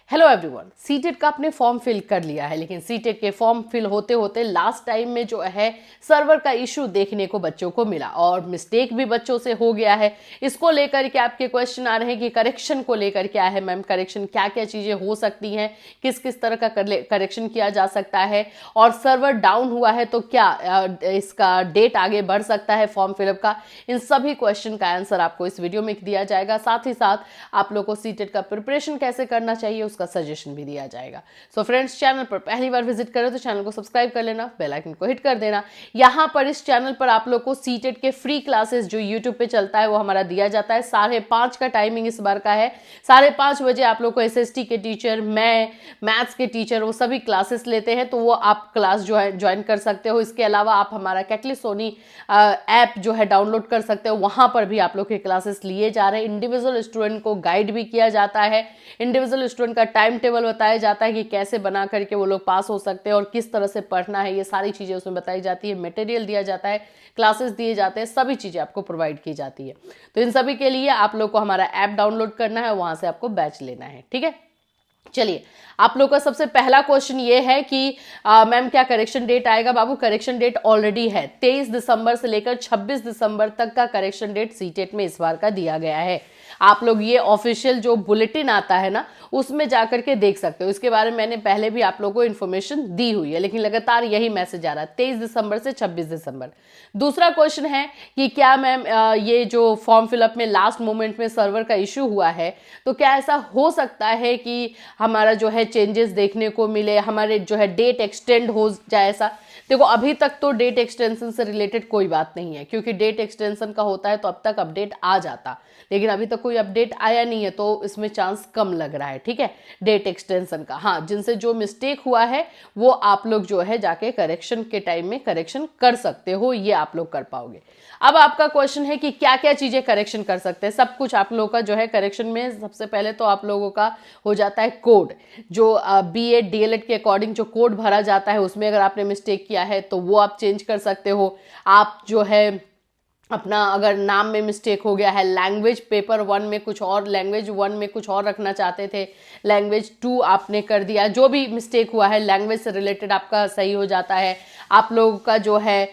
Hello everyone, CTET का आपने form fill कर लिया है, लेकिन सीटेट के फॉर्म फिल होते होते लास्ट टाइम में जो है सर्वर का इशू देखने को बच्चों को मिला और मिस्टेक भी बच्चों से हो गया है। इसको लेकर के आपके क्वेश्चन आ रहे हैं कि करेक्शन को लेकर क्या है मैम, करेक्शन क्या क्या चीजें हो सकती हैं, किस किस तरह का करेक्शन किया जा सकता है, और सर्वर डाउन हुआ है तो क्या इसका डेट आगे बढ़ सकता है फॉर्म फिलअप का। इन सभी क्वेश्चन का आंसर आपको इस वीडियो में दिया जाएगा। साथ ही साथ आप लोग को सीटेट का प्रिपरेशन कैसे करना चाहिए उसका सजेशन भी दिया जाएगा। सो फ्रेंड्स, चैनल पर पहली बार विजिट करें तो चैनल को सब्सक्राइब कर लेना, बेल आइकन को हिट कर देना। यहां पर इस चैनल पर आप लोग को सीटेट के फ्री क्लासेस जो यूट्यूब पे चलता है वो हमारा दिया जाता है। 5:30 का टाइमिंग इस बार का है। 5:30 बजे आप लोग को एसएसटी के टीचर, मैं मैथ्स के टीचर, वो सभी क्लासेस लेते हैं, तो वो आप क्लास जो है ज्वाइन कर सकते हो। इसके अलावा आप हमारा कैटलिस्ट सोनी ऐप जो है डाउनलोड कर सकते हो, वहां पर भी आप लोग के क्लासेस लिए जा रहे हैं। इंडिविजुअल स्टूडेंट को गाइड भी किया जाता है, इंडिविजुअल स्टूडेंट का टाइम टेबल बताया जाता है कि कैसे बना करके वो लोग पास हो सकते हैं और किस तरह से पढ़ना है, ये सारी चीजें उसमें बताई जाती है। मटेरियल दिया जाता है, क्लासेस दिए जाते हैं, सभी चीजें आपको प्रोवाइड की जाती है। तो इन सभी के लिए आप लोग को हमारा ऐप डाउनलोड करना है, वहां से आपको बैच लेना है, ठीक है। चलिए, आप लोग का सबसे पहला क्वेश्चन ये है कि मैम क्या करेक्शन डेट आएगा। बाबू, करेक्शन डेट ऑलरेडी है। 23 दिसंबर से लेकर 26 दिसंबर तक का करेक्शन डेट सीटेट में इस बार का दिया गया है। आप लोग ये ऑफिशियल जो बुलेटिन आता है ना, उसमें जाकर के देख सकते हो। इसके बारे में मैंने पहले भी आप लोगों को इन्फॉर्मेशन दी हुई है, लेकिन लगातार यही मैसेज आ रहा है 23 दिसंबर से 26 दिसंबर। दूसरा क्वेश्चन है कि क्या मैम ये जो फॉर्म फिलअप में लास्ट मोमेंट में सर्वर का इश्यू हुआ है, तो क्या ऐसा हो सकता है कि हमारा जो है चेंजेस देखने को मिले, हमारे जो है डेट एक्सटेंड हो जाए ऐसा। देखो, अभी तक तो डेट एक्सटेंशन से रिलेटेड कोई बात नहीं है, क्योंकि डेट एक्सटेंशन का होता है तो अब तक अपडेट आ जाता, लेकिन अभी तक कोई अपडेट आया नहीं है, तो इसमें चांस कम लग रहा है, ठीक है, डेट एक्सटेंशन का। हाँ, जिनसे जो मिस्टेक हुआ है वो आप लोग जो है जाके करेक्शन के टाइम में करेक्शन कर सकते हो, ये आप लोग कर पाओगे। अब आपका क्वेश्चन है कि क्या क्या चीजें करेक्शन कर सकते हैं। सब कुछ आप लोगों का जो है करेक्शन में, सबसे पहले तो आप लोगों का हो जाता है कोड, जो बीएड डीएलएड के अकॉर्डिंग जो कोड भरा जाता है, उसमें अगर आपने मिस्टेक किया है तो वो आप चेंज कर सकते हो। आप जो है अपना अगर नाम में मिस्टेक हो गया है, लैंग्वेज पेपर 1 में कुछ और, लैंग्वेज 1 में कुछ और रखना चाहते थे, लैंग्वेज 2 आपने कर दिया, जो भी मिस्टेक हुआ है लैंग्वेज से रिलेटेड आपका सही हो जाता है। आप लोगों का जो है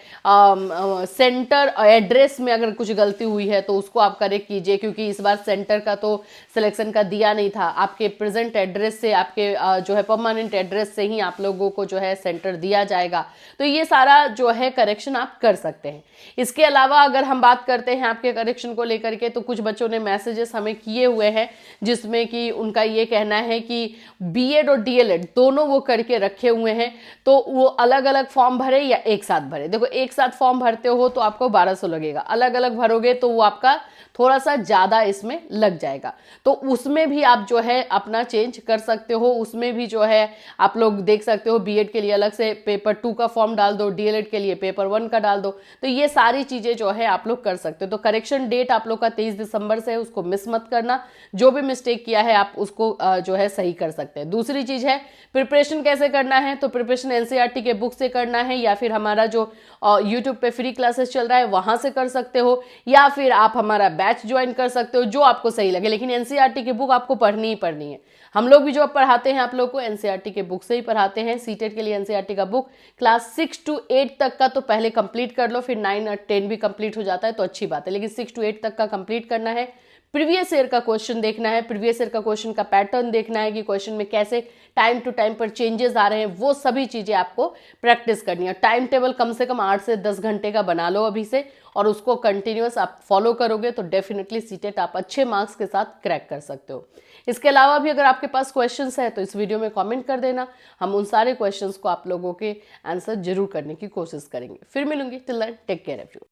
सेंटर एड्रेस में अगर कुछ गलती हुई है तो उसको आप करेक्ट कीजिए, क्योंकि इस बार सेंटर का तो सिलेक्शन का दिया नहीं था। आपके प्रेजेंट एड्रेस से, आपके जो है परमानेंट एड्रेस से ही आप लोगों को जो है सेंटर दिया जाएगा। तो ये सारा जो है करेक्शन आप कर सकते हैं। इसके अलावा अगर हम बात करते हैं आपके करेक्शन को लेकर के, तो कुछ बच्चों ने मैसेजेस हमें किए हुए हैं जिसमें कि उनका ये कहना है कि बीएड और डीएलएड दोनों वो करके रखे हुए हैं, तो वो अलग अलग फॉर्म भरे या एक साथ भरे। देखो, एक साथ फॉर्म भरते हो तो आपको 1200 लगेगा, अलग अलग भरोगे तो वो आपका थोड़ा सा ज्यादा इसमें लग जाएगा। तो उसमें भी आप जो है अपना चेंज कर सकते हो, उसमें भी जो है आप लोग देख सकते हो, बीएड के लिए अलग से पेपर 2 का फॉर्म डाल दो, डीएलएड के लिए पेपर 1 का डाल दो। तो ये सारी चीजें जो है आप लोग कर सकते हो। तो करेक्शन डेट आप लोग का 23 दिसंबर से है, उसको मिस मत करना। जो भी मिस्टेक किया है आप उसको जो है सही कर सकते हैं। दूसरी चीज है प्रिपरेशन कैसे करना है। तो प्रिपरेशन एनसीईआरटी के बुक से करना है, या फिर हमारा जो यूट्यूब पे फ्री क्लासेस चल रहा है वहां से कर सकते हो, या फिर आप हमारा बैच ज्वाइन कर सकते हो, जो आपको सही लगे। लेकिन एनसीईआरटी की बुक आपको पढ़नी ही पढ़नी है। हम लोग भी जो पढ़ाते हैं आप लोग को एनसीईआरटी के बुक से ही पढ़ाते हैं। सीटेट के लिए एनसीईआरटी का बुक क्लास 6 to 8 तक का तो पहले कंप्लीट कर लो, फिर 9 और 10 भी कंप्लीट हो जाता है तो अच्छी बात है, लेकिन 6 to 8 तक का कंप्लीट करना है। प्रीवियस ईयर का क्वेश्चन देखना है, प्रीवियस ईयर का क्वेश्चन का पैटर्न देखना है कि क्वेश्चन में कैसे टाइम टू टाइम पर चेंजेस आ रहे हैं, वो सभी चीजें आपको प्रैक्टिस करनी है। टाइम टेबल कम से कम 8 से 10 घंटे का बना लो अभी से, और उसको कंटिन्यूअस आप फॉलो करोगे तो डेफिनेटली सीटेट आप अच्छे मार्क्स के साथ क्रैक कर सकते हो। इसके अलावा भी अगर आपके पास क्वेश्चंस है तो इस वीडियो में कमेंट कर देना, हम उन सारे क्वेश्चंस को आप लोगों के आंसर जरूर करने की कोशिश करेंगे। फिर मिलूंगी, till then take care everyone.